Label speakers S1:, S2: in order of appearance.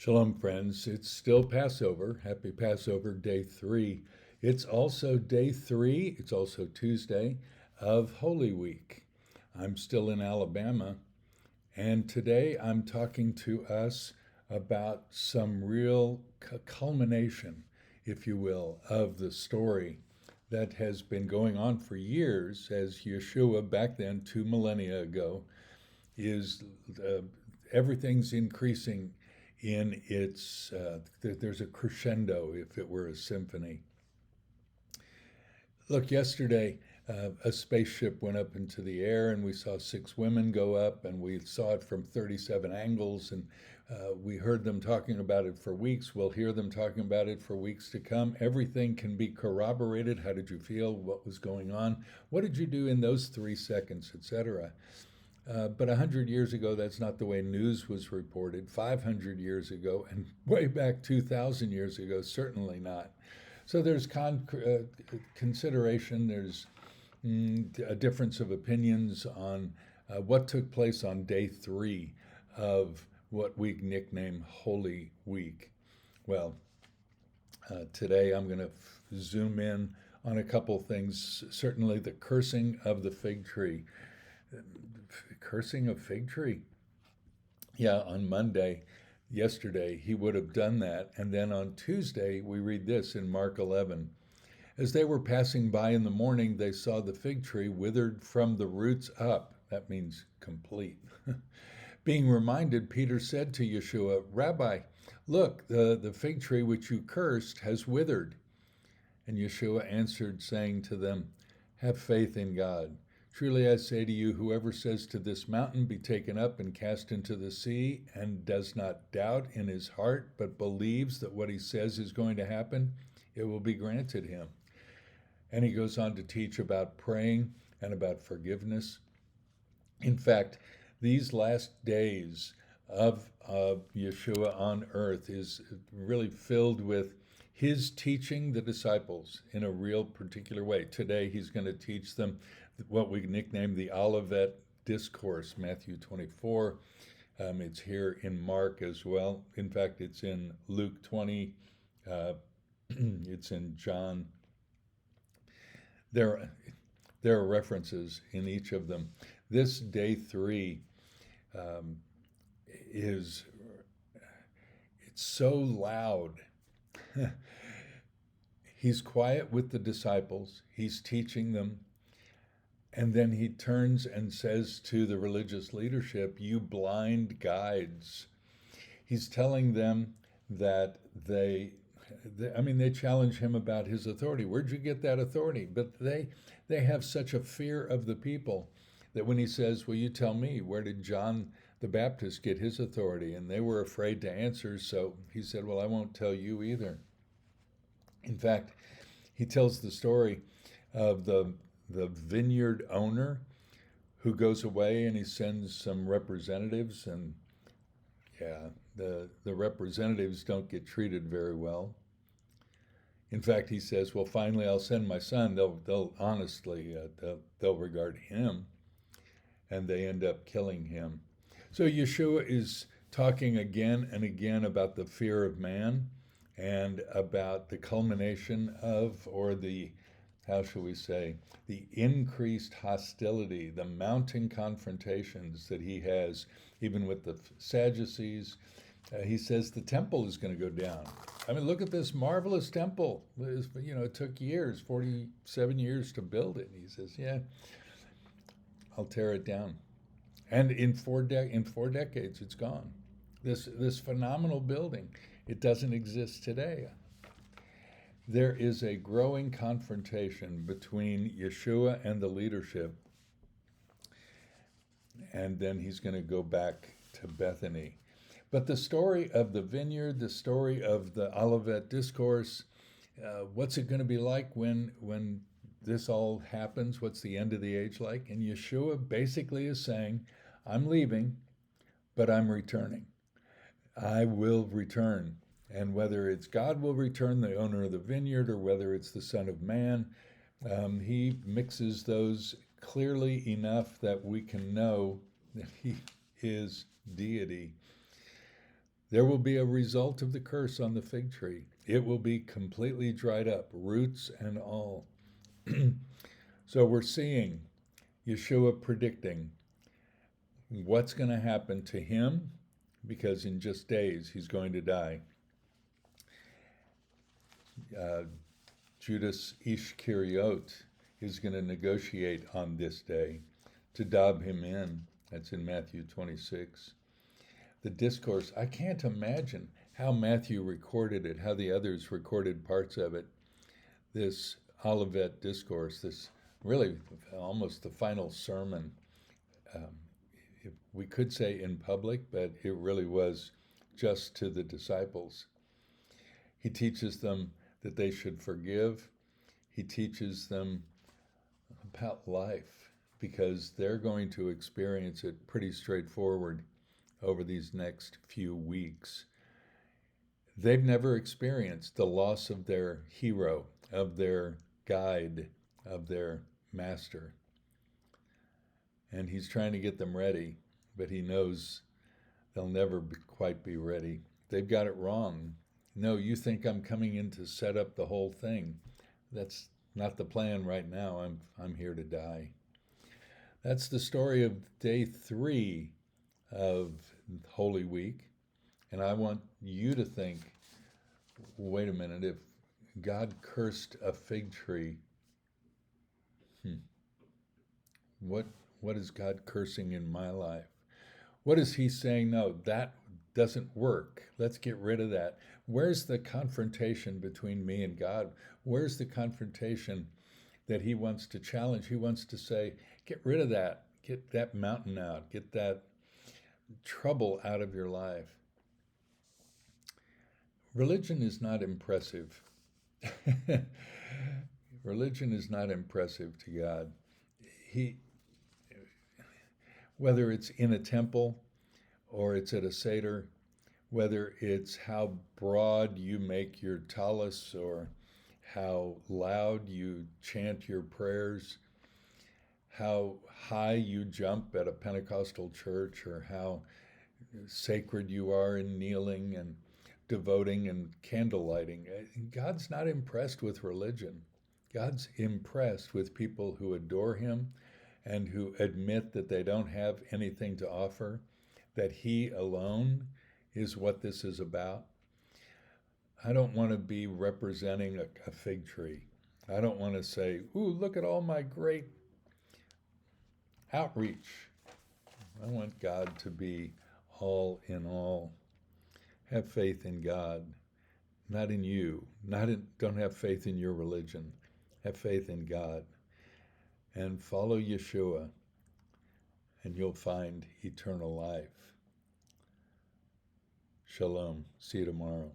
S1: Shalom, friends. It's still Passover. Happy Passover, day 3. It's also day 3, it's also Tuesday of Holy Week. I'm still in Alabama, and today I'm talking to us about some real culmination, if you will, of the story that has been going on for years as Yeshua, back then, 2 millennia ago, is uh, everything's increasing in its, there's a crescendo if it were a symphony. Look, yesterday a spaceship went up into the air and we saw 6 women go up, and we saw it from 37 angles, and we heard them talking about it for weeks. We'll hear them talking about it for weeks to come. Everything can be corroborated. How did you feel? What was going on? What did you do in those 3 seconds, etc.? But 100 years ago, that's not the way news was reported. 500 years ago, and way back 2,000 years ago, certainly not. So there's consideration, there's a difference of opinions on what took place on day 3 of what we nickname Holy Week. Well, today I'm going to zoom in on a couple things. Certainly the cursing of the fig tree. Cursing a fig tree? Yeah, on Monday, yesterday, he would have done that. And then on Tuesday, we read this in Mark 11. As they were passing by in the morning, they saw the fig tree withered from the roots up. That means complete. Being reminded, Peter said to Yeshua, Rabbi, look, the fig tree which you cursed has withered. And Yeshua answered, saying to them, have faith in God. Truly I say to you, whoever says to this mountain, be taken up and cast into the sea, and does not doubt in his heart, but believes that what he says is going to happen, it will be granted him. And he goes on to teach about praying and about forgiveness. In fact, these last days of Yeshua on earth is really filled with his teaching the disciples in a real particular way. Today, he's going to teach them what we nickname the Olivet Discourse, Matthew 24. It's here in Mark as well. In fact, it's in Luke 20. It's in John. There are references in each of them. This day 3 is, it's so loud. He's quiet with the disciples. He's teaching them. And then he turns and says to the religious leadership, you blind guides. He's telling them that they challenge him about his authority. Where'd you get that authority? But they have such a fear of the people that when he says, well, you tell me, where did John the Baptist get his authority? And they were afraid to answer, so he said, well, I won't tell you either. In fact, he tells the story of the vineyard owner who goes away and he sends some representatives, and yeah, the representatives don't get treated very well. In fact, he says, well, finally I'll send my son. They'll honestly, they'll regard him, and they end up killing him. So Yeshua is talking again and again about the fear of man and about the culmination of, or the, how shall we say, the increased hostility, the mounting confrontations that he has, even with the Sadducees. He says the temple is going to go down. I mean, look at this marvelous temple. It took years, 47 years to build it. And he says, yeah, I'll tear it down. And in four decades, it's gone. This phenomenal building, it doesn't exist today. There is a growing confrontation between Yeshua and the leadership, and then he's going to go back to Bethany. But the story of the vineyard, the story of the Olivet Discourse, what's it going to be like when this all happens? What's the end of the age like? And Yeshua basically is saying, I'm leaving, but I'm returning. I will return. And whether it's God will return, the owner of the vineyard, or whether it's the Son of Man, he mixes those clearly enough that we can know that he is deity. There will be a result of the curse on the fig tree. It will be completely dried up, roots and all. So we're seeing Yeshua predicting what's going to happen to him, because in just days he's going to die. Judas Ishkariot is going to negotiate on this day to dob him in. That's in Matthew 26. The discourse, I can't imagine how Matthew recorded it, how the others recorded parts of it. This Olivet discourse, this really almost the final sermon, we could say in public, but it really was just to the disciples. He teaches them that they should forgive. He teaches them about life, because they're going to experience it pretty straightforward over these next few weeks. They've never experienced the loss of their hero, of their guide, of their master. And he's trying to get them ready, but he knows they'll never quite be ready. They've got it wrong. No, you think I'm coming in to set up the whole thing. That's not the plan right now. I'm here to die. That's the story of day 3 of Holy Week. And I want you to think, wait a minute, if God cursed a fig tree, what is God cursing in my life? What is he saying? No, that doesn't work. Let's get rid of that. Where's the confrontation between me and God? Where's the confrontation that he wants to challenge? He wants to say, get rid of that. Get that mountain out. Get that trouble out of your life. Religion is not impressive. Religion is not impressive to God. Whether it's in a temple or it's at a Seder, whether it's how broad you make your tallis or how loud you chant your prayers, how high you jump at a Pentecostal church, or how sacred you are in kneeling and devoting and candle lighting. God's not impressed with religion. God's impressed with people who adore him and who admit that they don't have anything to offer, that he alone is what this is about. I don't want to be representing a fig tree. I don't want to say, ooh, look at all my great outreach. I want God to be all in all. Have faith in God, not in you. Don't have faith in your religion. Have faith in God. And follow Yeshua, and you'll find eternal life. Shalom. See you tomorrow.